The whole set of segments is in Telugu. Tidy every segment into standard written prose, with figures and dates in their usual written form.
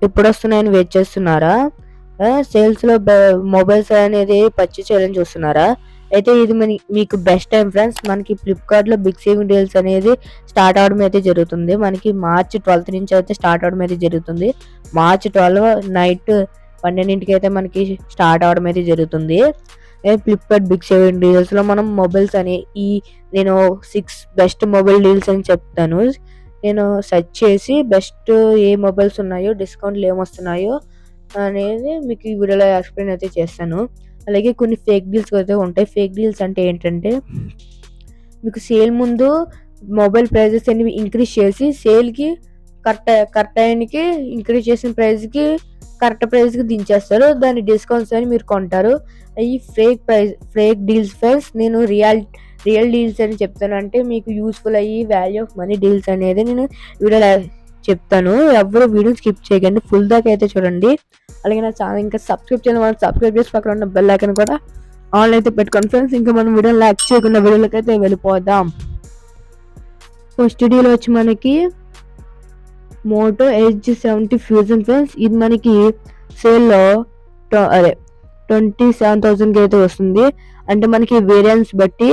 ఎప్పుడు వస్తున్నాయని వెయిట్ చేస్తున్నారా? సేల్స్‌లో మొబైల్స్ అనేది పర్చేస్ చేయాలని చూస్తున్నారా? అయితే ఇది మీకు బెస్ట్ టైం ఫ్రెండ్స్. మనకి ఫ్లిప్‌కార్ట్‌లో బిగ్ సేవింగ్ డీల్స్ అనేది స్టార్ట్ అవ్వడం అయితే జరుగుతుంది. మనకి మార్చ్ 12 నుంచి అయితే స్టార్ట్ అవ్వడం అయితే జరుగుతుంది. మార్చ్ 12 నైట్ 12కి అయితే మనకి స్టార్ట్ అవ్వడం అయితే జరుగుతుంది. ఫ్లిప్‌కార్ట్ బిగ్ సేవింగ్ డీల్స్‌లో మనం మొబైల్స్ అని నేను 6 బెస్ట్ మొబైల్ డీల్స్ అని చెప్తాను. నేను సెర్చ్ చేసి బెస్ట్ ఏ మొబైల్స్ ఉన్నాయో, డిస్కౌంట్‌లు ఏమొస్తున్నాయో అనేది మీకు ఈ వీడియోలో ఎక్స్‌ప్లెయిన్ అయితే చేస్తాను. అలాగే కొన్ని ఫేక్ డీల్స్ అయితే ఉంటాయి. ఫేక్ డీల్స్ అంటే ఏంటంటే, మీకు సేల్ ముందు మొబైల్ ప్రైజెస్ అనేవి ఇంక్రీజ్ చేసి సేల్‌కి కరెక్ట్ టైంకి ఇంక్రీజ్ చేసిన ప్రైస్‌కి కరెక్ట్ ప్రైస్‌కి దించేస్తారు. దాన్ని డిస్కౌంట్స్ అని మీరు కొంటారు. అయి ఫేక్ డీల్స్ ఫ్రెండ్స్. నేను రియల్ డీల్స్ అని చెప్తాను. అంటే మీకు యూజ్‌ఫుల్ అయ్యి వాల్యూ ఆఫ్ మనీ డీల్స్ అనేది నేను వీడియోలో చెప్తాను. ఎవ్వరు వీడియో స్కిప్ చేయకండి. ఫుల్ దాకా అయితే చూడండి. అలాగే నా ఛానల్ ఇంకా సబ్స్క్రైబ్ చేయని వాళ్ళు సబ్స్క్రైబ్ చేసి పక్కన ఉన్న బెల్ ఐకాన్ కూడా ఆన్ అయితే పెట్టుకోండి ఫ్రెండ్స్. ఇంకా మనం వీడియోని లైక్ చేయకుండా వీడియోలోకి అయితే వెళ్ళిపోదాం. ఫస్ట్ డీల్ వచ్చి మనకి మోటో ఎడ్జ్ 70 ఫ్యూజన్ ఫ్రెండ్స్. ఇది మనకి సేల్లో 27,000కి అయితే వస్తుంది. అంటే మనకి వేరియంట్స్ బట్టి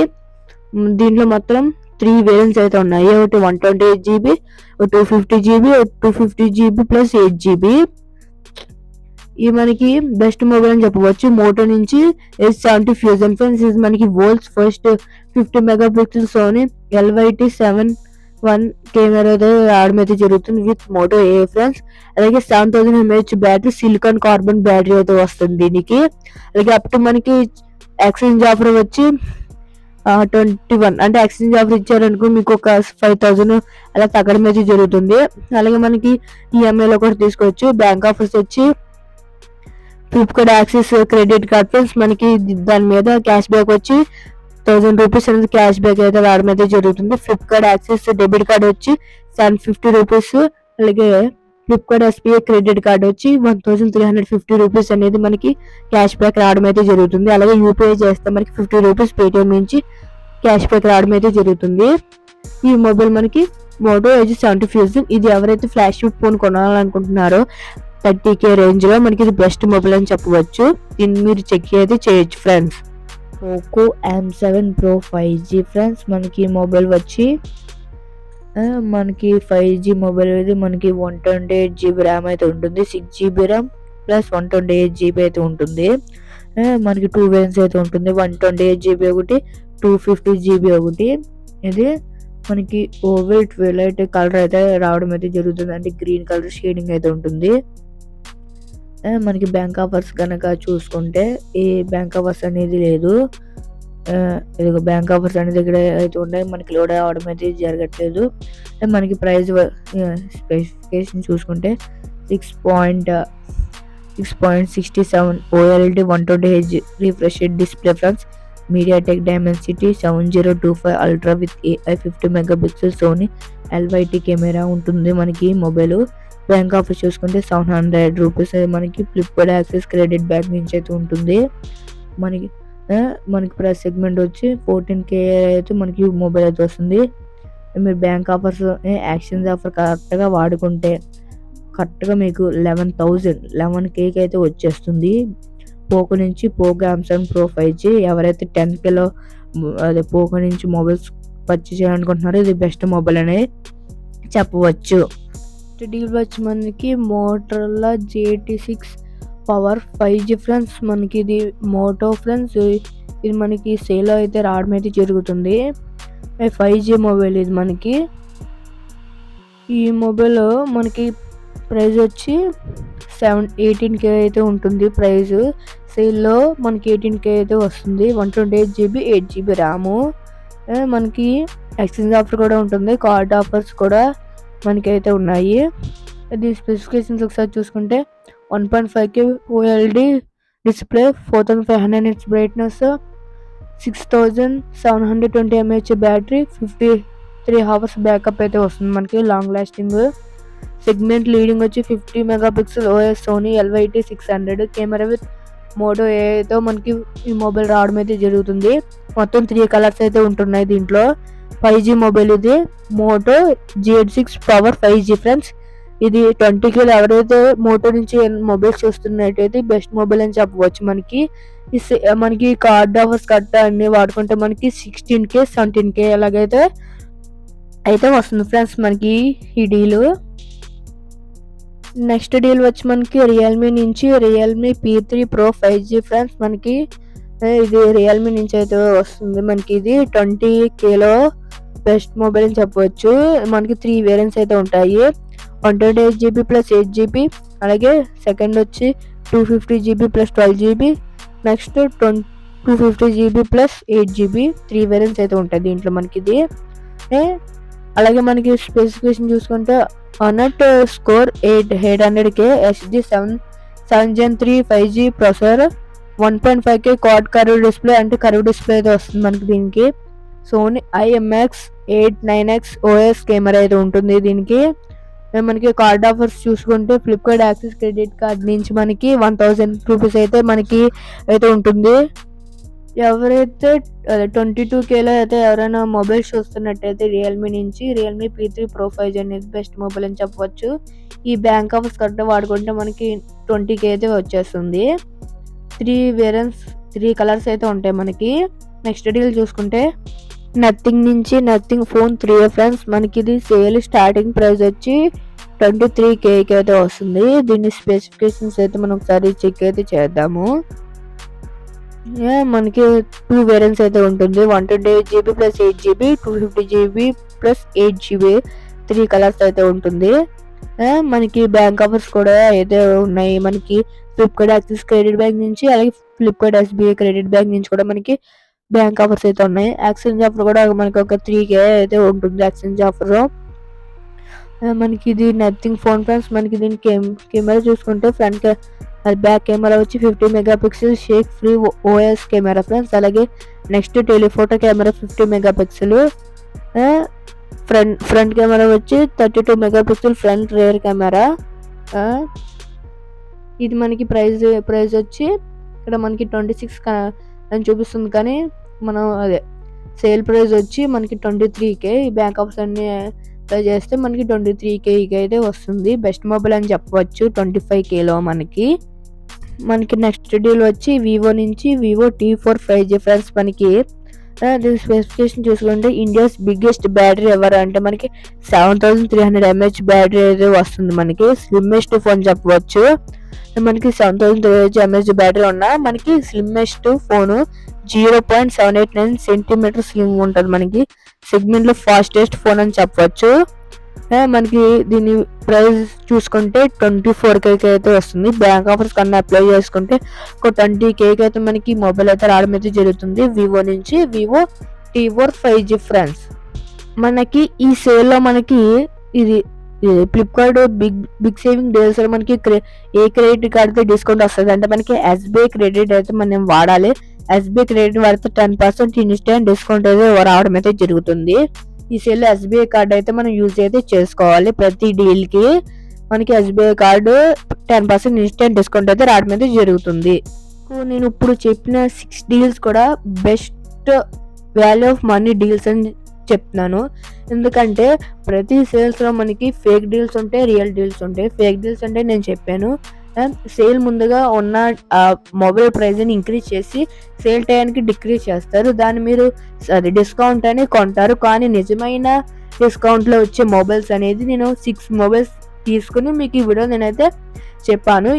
దీంట్లో మొత్తం 3 వేరియంట్స్ అయితే ఉన్నాయి. ఒకటి 128GB, 250GB, 250GB plus 8GB. ఇది మనకి బెస్ట్ మొబైల్ అని చెప్పవచ్చు. మోటో నుంచి S70 ఫ్యూజన్ ఫ్రెండ్స్. ఇది మనకి world's first 50 megapixel Sony LYT-7 camera అయితే రావడం అయితే జరుగుతుంది విత్ మోటో ఏ ఫ్రెండ్స్. అలాగే 7000 mAh battery, silicon carbon battery అయితే వస్తుంది దీనికి. అలాగే అప్ టు మనకి ఎక్స్చేంజ్ ఆఫర్ వచ్చి 21 అంటే ఎక్స్చేంజ్ ఆఫర్ ఇచ్చారనుకో మీకు ఒక 5,000 అలా తగ్గడం అయితే జరుగుతుంది. అలాగే మనకి ఈఎంఐలో కూడా తీసుకోవచ్చు. బ్యాంక్ ఆఫర్స్ వచ్చి Flipkart axis credit card friends. మనకి దాని మీద క్యాష్ బ్యాక్ వచ్చి 1000 రూపీస్ అనేది క్యాష్ బ్యాక్ అయితే రావడం అయితే జరుగుతుంది. ఫ్లిప్కార్ట్ యాక్సిస్ డెబిట్ కార్డ్ వచ్చి 750 రూపీస్. అలాగే ఫ్లిప్కార్ట్ ఎస్బీఐ క్రెడిట్ కార్డ్ వచ్చి 1350 రూపీస్ అనేది మనకి క్యాష్ బ్యాక్ రావడం అయితే జరుగుతుంది. అలాగే యూపీఐ చేస్తే మనకి 50 రూపీస్ పేటిఎం నుంచి క్యాష్ బ్యాక్ రావడం అయితే జరుగుతుంది. ఈ మొబైల్ మనకి మోటో ఎడ్జ్ 70 ఫ్యూజన్. ఇది ఎవరైతే ఫ్లాగ్షిప్ ఫోన్ కొనాలనుకుంటున్నారో 30K రేంజ్ లో మనకి ఇది బెస్ట్ మొబైల్ అని చెప్పవచ్చు. దీన్ని మీరు చెక్ అయితే చేయొచ్చు friends. Poco M7 Pro 5G friends. మనకి మొబైల్ వచ్చి మనకి 5G మొబైల్ అనేది మనకి 128GB ర్యామ్ అయితే ఉంటుంది. 6GB ర్యామ్ ప్లస్ 128GB అయితే ఉంటుంది. మనకి 2 వేరియంట్స్ అయితే ఉంటుంది. 128GB ఒకటి, 250GB ఒకటి. ఇది మనకి ఓవెల్ ట్విలైట్ కలర్ అయితే రావడం అయితే జరుగుతుంది. అంటే గ్రీన్ కలర్ షేడింగ్ అయితే ఉంటుంది. మనకి బ్యాంక్ ఆఫర్స్ కనుక చూసుకుంటే ఈ బ్యాంక్ ఆఫర్స్ అనేది లేదు. ఇదిగో బ్యాంక్ ఆఫర్స్ అనేది ఇక్కడ అయితే ఉన్నాయి. మనకి లోడ్ అవ్వడం అయితే జరగట్లేదు. మనకి ప్రైస్ స్పెసిఫికేషన్ చూసుకుంటే 6.67 OLED 120Hz refresh display friends. MediaTek Dimensity 7025 Ultra with AI 50 megapixel Sony LYT camera ఉంటుంది మనకి మొబైల్. బ్యాంక్ ఆఫర్ చూసుకుంటే 700 రూపీస్ మనకి ఫ్లిప్కార్ట్ యాక్సిస్ క్రెడిట్ బ్యాక్ నుంచి అయితే ఉంటుంది. మనకి ప్రైస్ సెగ్మెంట్ వచ్చి 14K అయితే మనకి మొబైల్ అయితే వస్తుంది. మీరు బ్యాంక్ ఆఫర్స్ యాక్షన్ ఆఫర్ కరెక్ట్గా వాడుకుంటే కరెక్ట్గా మీకు 11Kకి అయితే వచ్చేస్తుంది. పోకో నుంచి పోకో M7 Pro 5G ఎవరైతే 10Kలో అదే పోకో నుంచి మొబైల్స్ పర్చేస్ చేయాలనుకుంటున్నారో ఇది బెస్ట్ మొబైల్ అనేది చెప్పవచ్చు. డీల్ వచ్చి మనకి Motorola GT6 power 5G friends. మనకి ఇది మోటో ఫ్రెండ్స్. ఇది మనకి సేల్ అయితే రావడం అయితే జరుగుతుంది. 5G మొబైల్ ఇది మనకి. ఈ మొబైల్ మనకి ప్రైస్ వచ్చి 18K అయితే ఉంటుంది. ప్రైస్ సేల్లో మనకి 18K అయితే వస్తుంది. 128GB 8GB RAM. మనకి ఎక్స్చేంజ్ ఆఫర్ కూడా ఉంటుంది. కార్డ్ ఆఫర్స్ కూడా మనకి అయితే ఉన్నాయి. దీని స్పెసిఫికేషన్స్ ఒకసారి చూసుకుంటే 1.5K OLED display, 4500 nits brightness, 6720 mAh battery, 53 hours backup అయితే వస్తుంది మనకి లాంగ్ లాస్టింగ్. సెగ్మెంట్ లీడింగ్ వచ్చి 50 megapixel OS Sony LYT-600 camera with Moto ఏతో మనకి ఈ మొబైల్ రావడం అయితే జరుగుతుంది. మొత్తం 3 కలర్స్ అయితే ఉంటున్నాయి దీంట్లో. 5G మొబైల్ ఇది Moto G6 power 5G friends. ఇది 20K ఎవరైతే మోటో నుంచి మొబైల్ చూస్తున్నట్టయితే బెస్ట్ మొబైల్ అని చెప్పవచ్చు. మనకి కార్డ్ ఆఫర్స్ కట్ట అన్ని వాడుకుంటే మనకి 16K 17K అయితే వస్తుంది ఫ్రెండ్స్ మనకి ఈ డీల్. నెక్స్ట్ డీల్ వచ్చి మనకి రియల్మీ నుంచి Realme P3 Pro 5G friends. మనకి ఇది రియల్మీ నుంచి అయితే వస్తుంది. మనకి ఇది 20Kలో బెస్ట్ మొబైల్ అని చెప్పవచ్చు. మనకి 3 వేరియంట్స్ అయితే ఉంటాయి. 128GB ప్లస్ 8GB, అలాగే సెకండ్ వచ్చి 250GB plus 12GB, next 250GB plus 8GB. 3 variants అయితే ఉంటాయి దీంట్లో మనకి ఇది. అలాగే మనకి స్పెసిఫికేషన్ చూసుకుంటే Honor Score 800K HD 7 Gen 3 5G processor, 1.5K quad curve display అంటే కర్వ్ డిస్ప్లే అయితే వస్తుంది మనకి దీనికి. Sony IMX 8 9X OS camera అయితే ఉంటుంది దీనికి. మనకి కార్డ్ ఆఫర్స్ చూసుకుంటే ఫ్లిప్కార్ట్ యాక్సిస్ క్రెడిట్ కార్డ్ నుంచి మనకి 1000 రూపీస్ అయితే మనకి అయితే ఉంటుంది. ఎవరైతే 22Kలో అయితే ఎవరైనా మొబైల్ చూస్తున్నట్టయితే రియల్మీ నుంచి రియల్మీ P3 Pro 5G అనేది బెస్ట్ మొబైల్ అని చెప్పవచ్చు. ఈ బ్యాంక్ ఆఫర్స్ కరెక్ట్గా వాడుకుంటే మనకి 20K అయితే వచ్చేస్తుంది. 3 వేరియంట్స్ 3 కలర్స్ అయితే ఉంటాయి మనకి. నెక్స్ట్ డీల్ చూసుకుంటే నథింగ్ నుంచి నథింగ్ ఫోన్ 3 ఫ్రెండ్స్. మనకి ఇది సేల్ స్టార్టింగ్ ప్రైస్ వచ్చి 23K అయితే వస్తుంది. దీని స్పెసిఫికేషన్స్ అయితే మనం ఒకసారి చెక్ అయితే చేద్దాము. మనకి 2 వేరియంట్స్ అయితే ఉంటుంది. 128GB plus 8GB, 250GB plus 8GB, 3 colours అయితే ఉంటుంది. మనకి బ్యాంక్ ఆఫర్స్ కూడా అయితే ఉన్నాయి. మనకి ఫ్లిప్కార్ట్ యాక్సిస్ క్రెడిట్ బ్యాంక్ నుంచి అలాగే ఫ్లిప్కార్ట్ SBI క్రెడిట్ బ్యాంక్ నుంచి కూడా మనకి బ్యాంక్ ఆఫర్స్ అయితే ఉన్నాయి. ఎక్స్చేంజ్ ఆఫర్ కూడా మనకి ఒక 3K అయితే ఉంటుంది ఎక్స్చేంజ్ ఆఫర్. మనకి ఇది నథింగ్ ఫోన్ ఫ్రెండ్స్. మనకి దీని కెమెరా చూసుకుంటే ఫ్రంట్ బ్యాక్ కెమెరా వచ్చి 50 megapixel shake free OS camera friends. అలాగే next telephoto camera 50 megapixel. Front camera వచ్చి 32 మెగాపిక్సెల్ ఫ్రంట్ రేర్ కెమెరా. ఇది మనకి ప్రైస్ వచ్చి ఇక్కడ మనకి 26 అని చూపిస్తుంది, కానీ మనం అదే సేల్ ప్రైస్ వచ్చి మనకి 23K. ఈ బ్యాంక్ ఆఫర్స్ అన్ని పే చేస్తే మనకి 23K అయితే వస్తుంది. బెస్ట్ మొబైల్ అని చెప్పవచ్చు 25Kలో మనకి. నెక్స్ట్ డీల్ వచ్చి వివో నుంచి వివో T4 5G ఫ్రెండ్స్. మనకి దీని స్పెసిఫికేషన్ చూసుకుంటే ఇండియాస్ బిగ్గెస్ట్ బ్యాటరీ ఎవరు అంటే మనకి 7300 mAh బ్యాటరీ అయితే వస్తుంది. మనకి స్లిమ్మెస్ట్ ఫోన్ చెప్పవచ్చు. మనకి 7300 mAh బ్యాటరీ ఉన్న మనకి స్లిమ్మెస్ట్ ఫోన్ 0.789 సెంటీమీటర్ స్లిమ్ ఉంటుంది. మనకి సెగ్మెంట్ లో ఫాస్టెస్ట్ ఫోన్ అని చెప్పవచ్చు. మనకి దీని ప్రైస్ చూసుకుంటే 24K అయితే వస్తుంది. బ్యాంక్ ఆఫర్స్ కన్నా అప్లై చేసుకుంటే ఒక 20K అయితే మనకి మొబైల్ అయితే రావడం అయితే జరుగుతుంది వివో నుంచి వివో T4 5G ఫ్రెండ్స్. మనకి ఈ సేల్ లో మనకి ఇది ఫ్లిప్కార్ట్ బిగ్ సేవింగ్ డీల్స్ లో మనకి ఏ క్రెడిట్ కార్డ్ తో డిస్కౌంట్ వస్తుంది అంటే మనకి SBI క్రెడిట్ అయితే మనం వాడాలి. SBI క్రెడిట్ వాడితే 10% ఇన్స్టెంట్ డిస్కౌంట్ అయితే రావడం అయితే జరుగుతుంది. ఈ సేల్ SBI కార్డు అయితే మనం యూజ్ అయితే చేసుకోవాలి. ప్రతి డీల్ కి మనకి SBI కార్డు 10% ఇన్స్టెంట్ డిస్కౌంట్ అయితే రావడం అయితే జరుగుతుంది. నేను ఇప్పుడు చెప్పిన 6 డీల్స్ కూడా best value of money deals అని చెప్తున్నాను. ఎందుకంటే ప్రతి సేల్స్ లో మనకి ఫేక్ డీల్స్ ఉంటాయి, రియల్ డీల్స్ ఉంటాయి. ఫేక్ డీల్స్ అంటే నేను చెప్పాను, సేల్ ముందుగా ఉన్న మొబైల్ ప్రైస్ ని ఇంక్రీజ్ చేసి సేల్ టైంకి డిక్రీజ్ చేస్తారు. దాన్ని మీరు అది డిస్కౌంట్ అని కొంటారు. కానీ నిజమైన డిస్కౌంట్ లో వచ్చే మొబైల్స్ అనేది నేను 6 మొబైల్స్ తీసుకుని మీకు ఈ వీడియో నేనైతే చెప్పాను.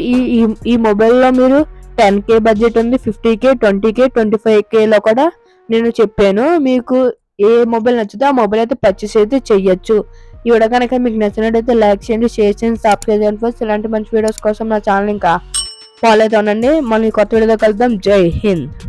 ఈ మొబైల్లో మీరు 10K బడ్జెట్ ఉంది, 50K, 20K, 25Kలో కూడా నేను చెప్పాను. మీకు ఏ మొబైల్ నచ్చితే ఆ మొబైల్ అయితే పర్చేస్ అయితే చెయ్యొచ్చు. ఈ వీడియో కనుక మీకు నచ్చినట్టయితే లైక్ చేయండి, షేర్ చేయండి, సబ్స్క్రైబ్ చేయండి ఫ్రెండ్స్. ఇలాంటి మంచి వీడియోస్ కోసం నా ఛానల్ ఇంకా ఫాలో అయితే ఉండండి. మళ్ళీ కొత్త వీడియోతో కలుద్దాం. జై హింద్.